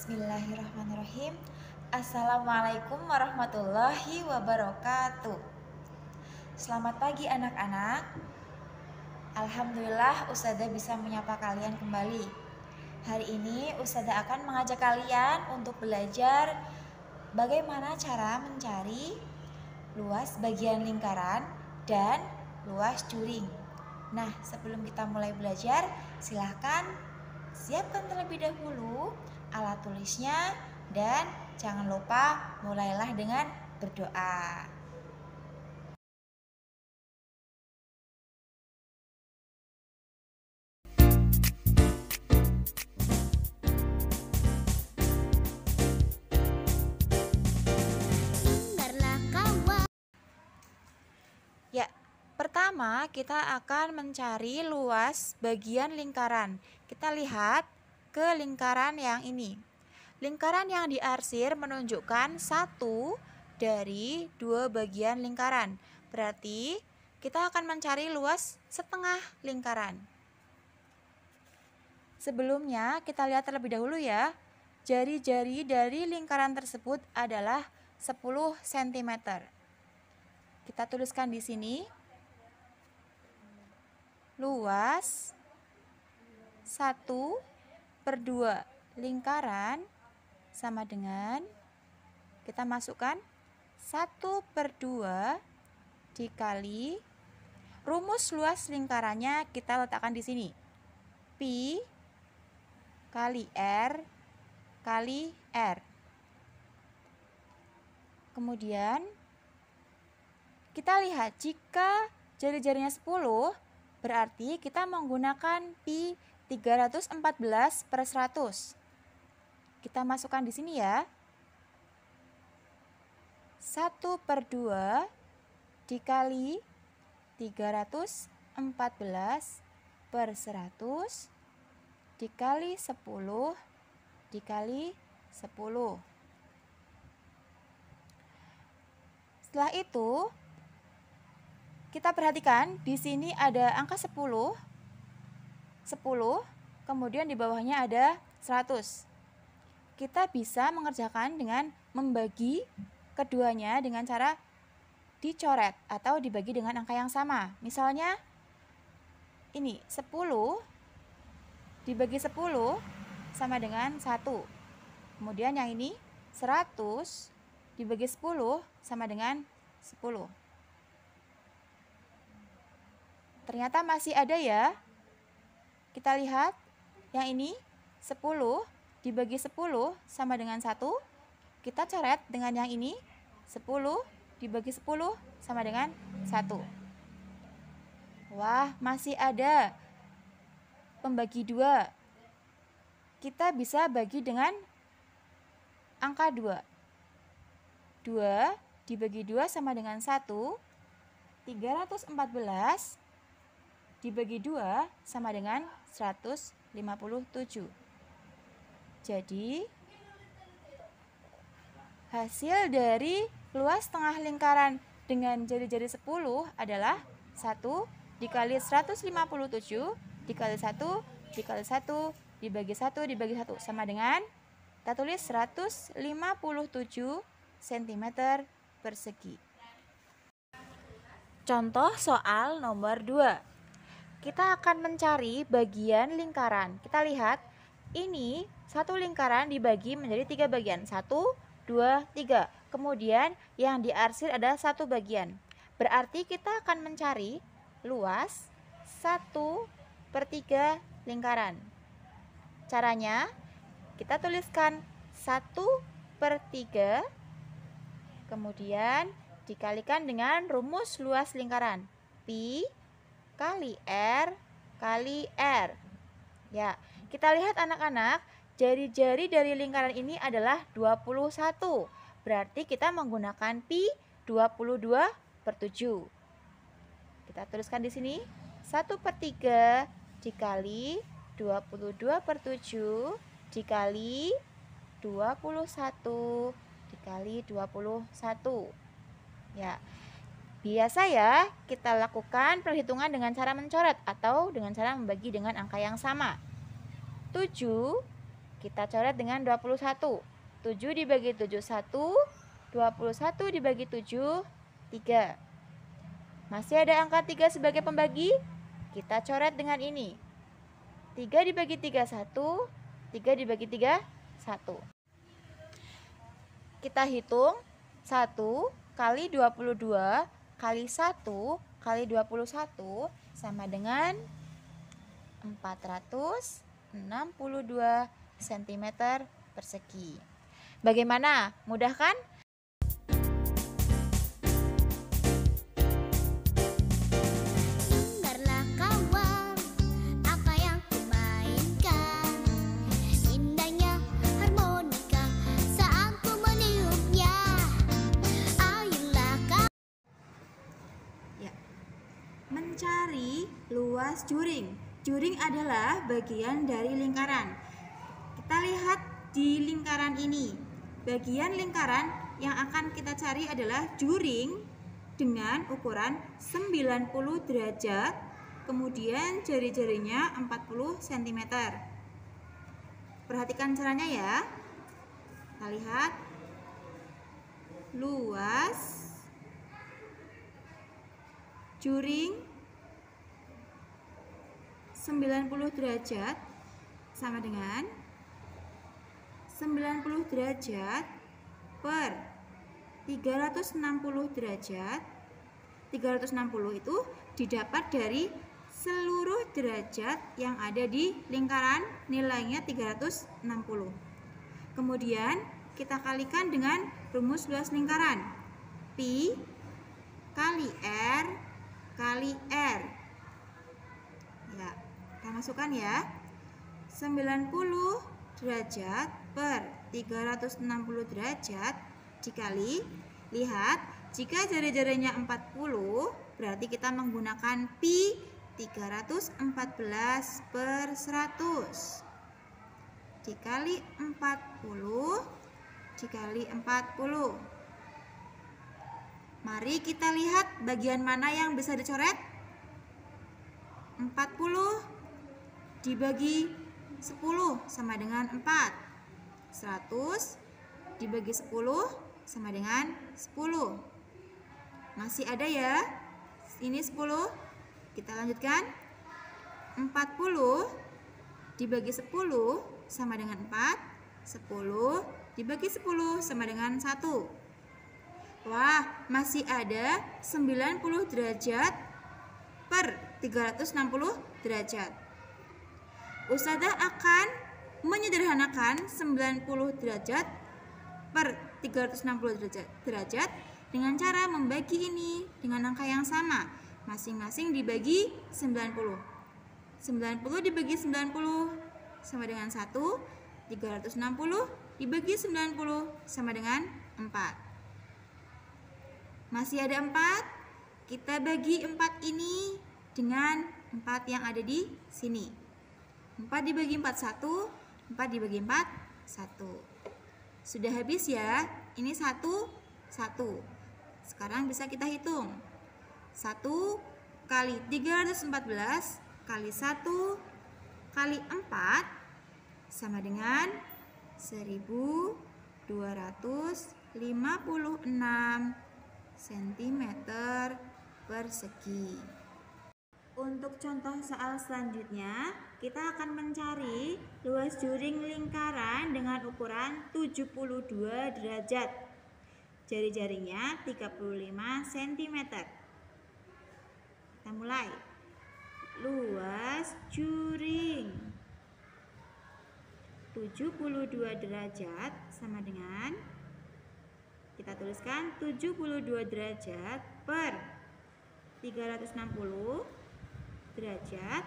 Bismillahirrahmanirrahim. Assalamualaikum warahmatullahi wabarakatuh. Selamat pagi anak-anak. Alhamdulillah Ustazah bisa menyapa kalian kembali. Hari ini Ustazah akan mengajak kalian untuk belajar bagaimana cara mencari luas bagian lingkaran dan luas juring. Nah, sebelum kita mulai belajar, silahkan siapkan terlebih dahulu alat tulisnya dan jangan lupa mulailah dengan berdoa. Ya, pertama kita akan mencari luas bagian lingkaran. Kita lihat ke lingkaran yang ini. Lingkaran yang diarsir menunjukkan satu dari dua bagian lingkaran. Berarti kita akan mencari luas setengah lingkaran. Sebelumnya kita lihat terlebih dahulu ya. Jari-jari dari lingkaran tersebut adalah 10 cm. Kita tuliskan di sini. Luas 1/2 lingkaran sama dengan, kita masukkan 1/2 dikali rumus luas lingkarannya kita letakkan di sini. Pi kali R kali R. Kemudian kita lihat jika jari-jarinya 10, berarti kita menggunakan pi 314/100. Kita masukkan di sini ya. 1/2 dikali 314/100 dikali 10 dikali 10. Setelah itu kita perhatikan di sini ada angka 10, kemudian di bawahnya ada 100. Kita bisa mengerjakan dengan membagi keduanya dengan cara dicoret atau dibagi dengan angka yang sama. Misalnya ini 10 dibagi 10 sama dengan 1. Kemudian yang ini 100 dibagi 10 sama dengan 10. Ternyata masih ada ya. Kita lihat yang ini 10 dibagi 10 sama dengan 1. Kita coret dengan yang ini 10 dibagi 10 sama dengan 1. Wah, masih ada pembagi 2. Kita bisa bagi dengan angka 2. 2 dibagi 2 sama dengan 1. 314 dibagi 2 sama dengan 157. Jadi hasil dari luas tengah lingkaran dengan jari-jari 10 adalah 1 dikali 157 dikali 1 dikali 1 dibagi 1 dibagi 1 sama dengan, kita tulis 157 cm persegi. Contoh soal nomor 2. Kita akan mencari bagian lingkaran. Kita lihat, ini satu lingkaran dibagi menjadi 3 bagian. 1, 2, 3. Kemudian yang diarsir ada 1 bagian. Berarti kita akan mencari luas 1/3 lingkaran. Caranya, kita tuliskan 1/3, kemudian dikalikan dengan rumus luas lingkaran. Pi kali R kali R. Ya, kita lihat anak-anak, jari-jari dari lingkaran ini adalah 21. Berarti kita menggunakan pi 22/7. Kita tuliskan di sini 1/3 dikali 22/7 dikali 21 dikali 21. Ya. Biasa ya, kita lakukan perhitungan dengan cara mencoret atau dengan cara membagi dengan angka yang sama. 7 Kita coret dengan 21. 7 dibagi 7, 1. 21 dibagi 7, 3. Masih ada angka 3 sebagai pembagi? Kita coret dengan ini. 3 dibagi 3, 1. 3 dibagi 3, 1. Kita hitung 1 kali 22 kali 1 kali 21 sama dengan 462 cm persegi. Bagaimana? Mudah kan? Dengarlah kawan, apa yang kumainkan. Indahnya harmonika saat ku meniupnya. Ayolah kawan. Ya. Mencari luas juring. Juring adalah bagian dari lingkaran. Kita lihat di lingkaran ini. Bagian lingkaran yang akan kita cari adalah juring dengan ukuran 90 derajat, kemudian jari-jarinya 40 cm. Perhatikan caranya ya. Kita lihat luas juring 90 derajat sama dengan 90 derajat per 360 derajat. 360 itu didapat dari seluruh derajat yang ada di lingkaran, nilainya 360. Kemudian kita kalikan dengan rumus luas lingkaran. Pi kali R kali R. Ya, kita masukkan ya. 90 derajat per 360 derajat dikali, lihat, jika jari-jarinya 40 berarti kita menggunakan pi 314 per 100 dikali 40 dikali 40. Mari kita lihat bagian mana yang bisa dicoret. 40 dibagi 10 sama dengan 4. 100 dibagi 10 sama dengan 10. Masih ada ya? Ini 10. Kita lanjutkan. 40 dibagi 10 sama dengan 4. 10 dibagi 10 sama dengan 1. Wah, masih ada 90 derajat per 360 derajat. Ustazah akan menyederhanakan 90 derajat per 360 derajat dengan cara membagi ini dengan angka yang sama. Masing-masing dibagi 90. 90 dibagi 90 sama dengan 1. 360 dibagi 90 sama dengan 4. Masih ada 4. Kita bagi 4 ini dengan 4 yang ada di sini. 4 dibagi 4, 1. 4 dibagi 4, 1. Sudah habis ya. Ini 1, 1. Sekarang bisa kita hitung. 1 kali 314 kali 1 kali 4 sama dengan 1256 cm persegi. Untuk contoh soal selanjutnya, kita akan mencari luas juring lingkaran dengan ukuran 72 derajat. Jari-jarinya 35 cm. Kita mulai. Luas juring 72 derajat sama dengan, kita tuliskan 72 derajat per 360 derajat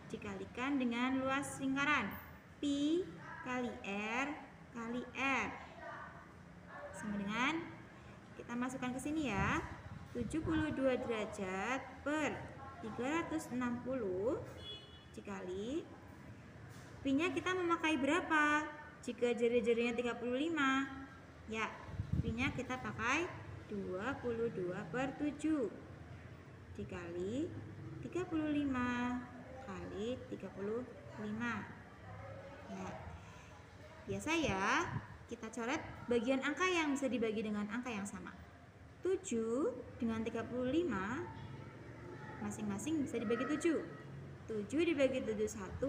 dikalikan dengan luas lingkaran. Pi kali R kali R sama dengan, kita masukkan ke sini ya, 72 derajat per 360 dikali, pi-nya kita memakai berapa? Jika jari-jarinya 35, ya, pi-nya kita pakai 22 per 7 dikali 35 kali 35. Ya. Biasa ya, kita coret bagian angka yang bisa dibagi dengan angka yang sama. 7 dengan 35 masing-masing bisa dibagi 7. 7 dibagi 7 1,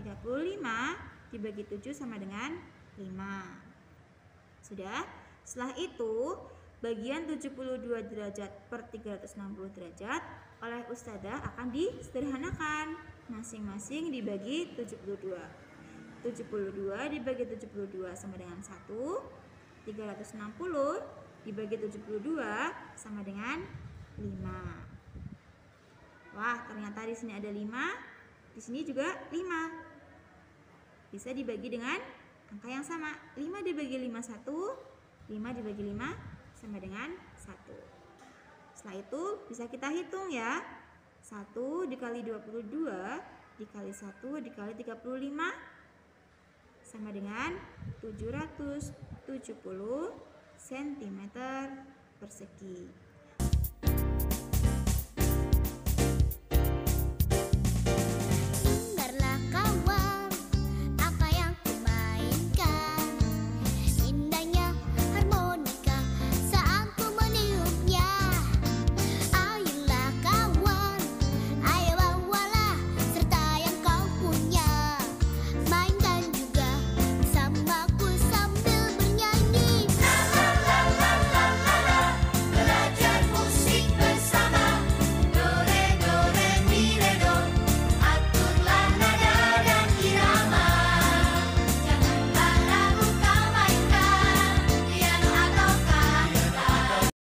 35 dibagi 7 sama dengan 5. Sudah? Setelah itu, bagian 72 derajat per 360 derajat oleh Ustadzah akan disederhanakan. Masing-masing dibagi 72. 72 dibagi 72 sama dengan 1. 360 dibagi 72 sama dengan 5. Wah, ternyata di sini ada 5, di sini juga 5. Bisa dibagi dengan angka yang sama. 5 dibagi 5 1, 5 dibagi 5 sama dengan 1. Setelah itu bisa kita hitung ya. 1 dikali 22 dikali 1 dikali 35 sama dengan 770 cm persegi.